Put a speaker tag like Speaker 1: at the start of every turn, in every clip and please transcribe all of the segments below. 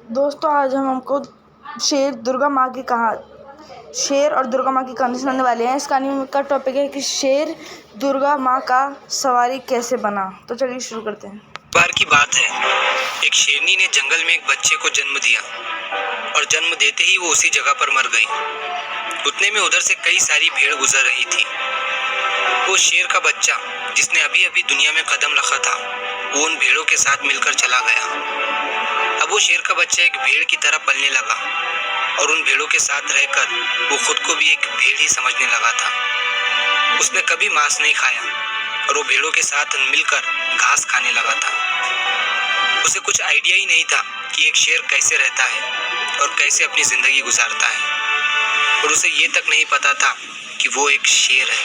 Speaker 1: दोस्तों आज हम हमको शेर और दुर्गा माँ की कहानी सुनाने वाले हैं। इस कहानी का टॉपिक है कि शेर दुर्गा माँ का सवारी कैसे बना। तो चलिए शुरू करते हैं।
Speaker 2: बार की बात है, एक शेरनी ने जंगल में एक बच्चे को जन्म दिया और जन्म देते ही वो उसी जगह पर मर गई। उतने में उधर से कई सारी भेड़ गुजर रही थी। वो शेर का बच्चा जिसने अभी अभी दुनिया में कदम रखा था, वो उन भेड़ों के साथ मिलकर चला गया। अब वो शेर का बच्चा एक भेड़ की तरह पलने लगा और उन भेड़ों के साथ रहकर वो खुद को भी एक भेड़ ही समझने लगा था। उसने कभी मांस नहीं खाया और वो भेड़ों के साथ मिलकर घास खाने लगा था। उसे कुछ आइडिया ही नहीं था कि एक शेर कैसे रहता है और कैसे अपनी जिंदगी गुजारता है। और उसे ये तक नहीं पता था कि वो एक शेर है,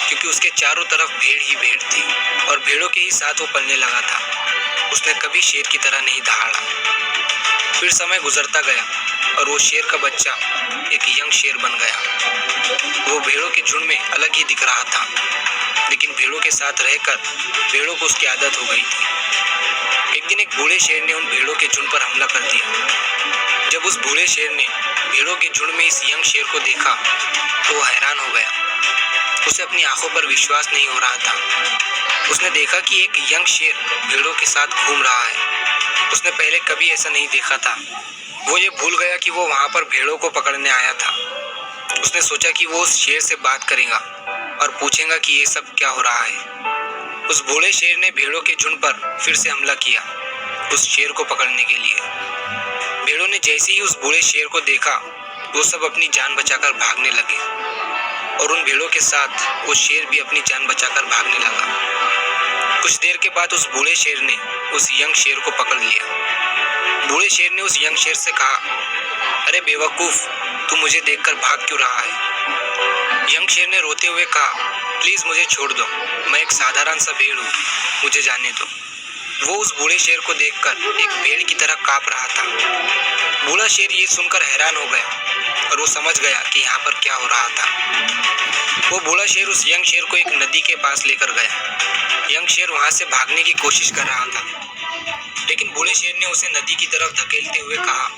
Speaker 2: क्योंकि उसके चारों तरफ भेड़ ही भेड़ थी और भेड़ों के ही साथ वो पलने लगा था। उसने कभी शेर की तरह नहीं दहाड़ा। फिर समय गुजरता गया और वो शेर का बच्चा एक यंग शेर बन गया। वो भेड़ों के झुंड में अलग ही दिख रहा था, लेकिन भेड़ों के साथ रहकर भेड़ों को उसकी आदत हो गई थी। एक दिन एक बूढ़े शेर ने उन भेड़ों के झुंड पर हमला कर दिया। जब उस बूढ़े शेर ने भेड़ों के झुंड में इस यंग शेर को देखा तो वो हैरान हो गया। उसे अपनी आंखों पर विश्वास नहीं हो रहा था। उसने देखा कि एक यंग शेर भेड़ों के साथ घूम रहा है। उसने पहले कभी ऐसा नहीं देखा था। वो ये भूल गया कि वो वहां पर भेड़ों को पकड़ने आया था। उसने सोचा कि वो उस शेर से बात करेगा और पूछेगा कि ये सब क्या हो रहा है। उस बूढ़े शेर ने भेड़ों के झुंड पर फिर से हमला किया उस शेर को पकड़ने के लिए। भेड़ों ने जैसे ही उस बूढ़े शेर को देखा, वो सब अपनी जान बचाकर भागने लगे और उन भेड़ों के साथ वो शेर भी अपनी जान बचाकर भागने लगा। कुछ देर के बाद उस बूढ़े शेर ने उस यंग शेर को पकड़ लिया। बूढ़े शेर ने उस यंग शेर से कहा, अरे बेवकूफ, तू मुझे देखकर भाग क्यों रहा है? यंग शेर ने रोते हुए कहा, प्लीज मुझे छोड़ दो, मैं एक साधारण सा भेड़ हूँ, मुझे जाने दो। वो उस बूढ़े शेर को देखकर एक भेड़ की तरह कांप रहा था। बूढ़ा शेर ये सुनकर हैरान हो गया और वो समझ गया कि यहाँ पर क्या हो रहा था। वो बूढ़ा शेर उस यंग शेर को एक नदी के पास लेकर गया। यंग शेर वहां से भागने की कोशिश कर रहा था, लेकिन बूढ़े शेर ने उसे नदी की तरफ धकेलते हुए कहा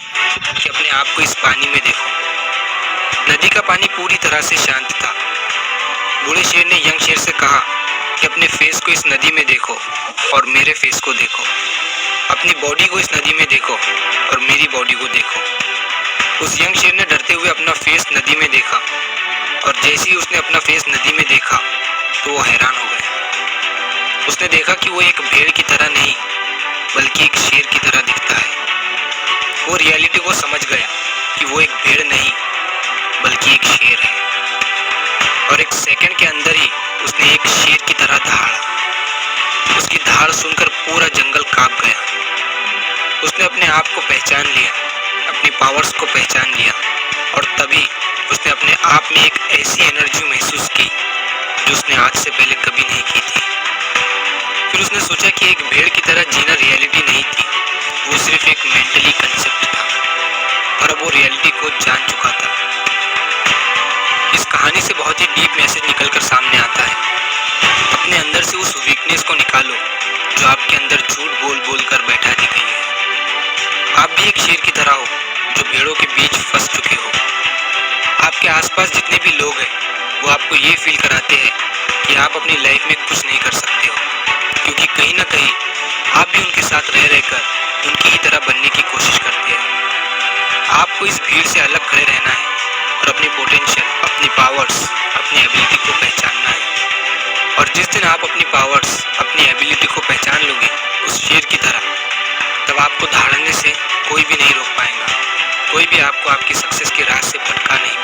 Speaker 2: कि अपने आप को इस पानी में देखो। नदी का पानी पूरी तरह से शांत था। बूढ़े शेर ने यंग शेर से कहा कि अपने फेस को इस नदी में देखो और मेरे फेस को देखो। अपनी बॉडी को इस नदी में देखो और मेरी बॉडी को देखो। उस यंग शेर ने डरते हुए अपना फेस नदी में देखा और जैसे ही उसने अपना फेस नदी में देखा तो वो हैरान हो गया। उसने देखा कि वो एक भेड़ की तरह नहीं बल्कि एक शेर की तरह दिखता है। वो रियलिटी को समझ गया कि वो एक भेड़ नहीं बल्कि एक शेर है और एक सेकंड के अंदर ही उसने एक शेर की तरह दहाड़ा। उसकी दहाड़ सुनकर पूरा जंगल कांप गया। उसने अपने आप को पहचान लिया, अपनी पावर्स को पहचान लिया और तभी उसने अपने आप में एक ऐसी एनर्जी महसूस की जो उसने आज से पहले कभी नहीं की थी। फिर उसने सोचा कि एक भेड़ की तरह जीना रियलिटी नहीं थी, वो सिर्फ एक मेंटली कंसेप्ट था और अब वो रियलिटी को जान चुका था। इस कहानी से बहुत ही डीप मैसेज निकलकर सामने आता है। अपने अंदर से उस वीकनेस को निकालो जो आपके अंदर झूठ बोल बोल कर बैठा दी गई है। आप भी एक शेर की तरह हो जो भेड़ों के बीच फंस चुके हो। आपके आसपास जितने भी लोग हैं वो आपको ये फील कराते हैं कि आप अपनी लाइफ में कुछ नहीं कर सकते हो, क्योंकि कहीं ना कहीं आप भी उनके साथ रह रहकर उनकी ही तरह बनने की कोशिश करते हैं। आपको इस भीड़ से अलग खड़े रहना है और अपनी पोटेंशियल, अपनी पावर्स, अपनी एबिलिटी को पहचानना है। और जिस दिन आप अपनी पावर्स, अपनी एबिलिटी को पहचान लोगे उस शेर की तरह, तब आपको दहाड़ने से कोई भी नहीं रोक पाएगा। कोई भी आपको आपकी सक्सेस के राह से भटका नहीं